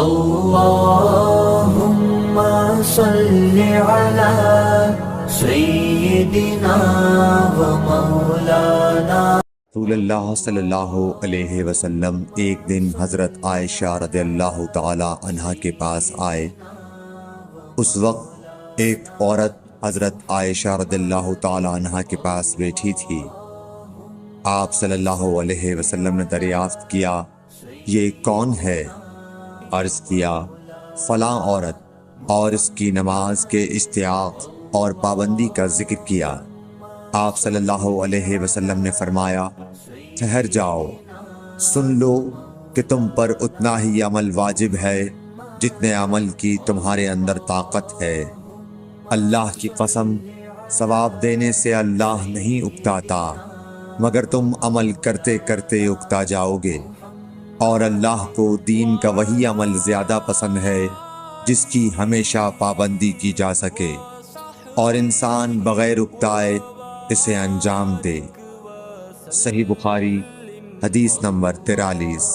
اللهم صل على سيدنا ومولانا رسول اللہ صلی اللہ علیہ وسلم ایک دن حضرت عائشہ رضی اللہ تعالی عنہ کے پاس آئے۔ اس وقت ایک عورت حضرت عائشہ رضی اللہ تعالی عنہ کے پاس بیٹھی تھی۔ آپ صلی اللہ علیہ وسلم نے دریافت کیا، یہ کون ہے؟ عرض کیا، فلاں عورت، اور اس کی نماز کے اشتیاق اور پابندی کا ذکر کیا۔ آپ صلی اللہ علیہ وسلم نے فرمایا، ٹھہر جاؤ، سن لو کہ تم پر اتنا ہی عمل واجب ہے جتنے عمل کی تمہارے اندر طاقت ہے۔ اللہ کی قسم، ثواب دینے سے اللہ نہیں اکتاتا، مگر تم عمل کرتے کرتے اکتا جاؤ گے، اور اللہ کو دین کا وہی عمل زیادہ پسند ہے جس کی ہمیشہ پابندی کی جا سکے، اور انسان بغیر اکتائے اسے انجام دے۔ صحیح بخاری، حدیث نمبر 43۔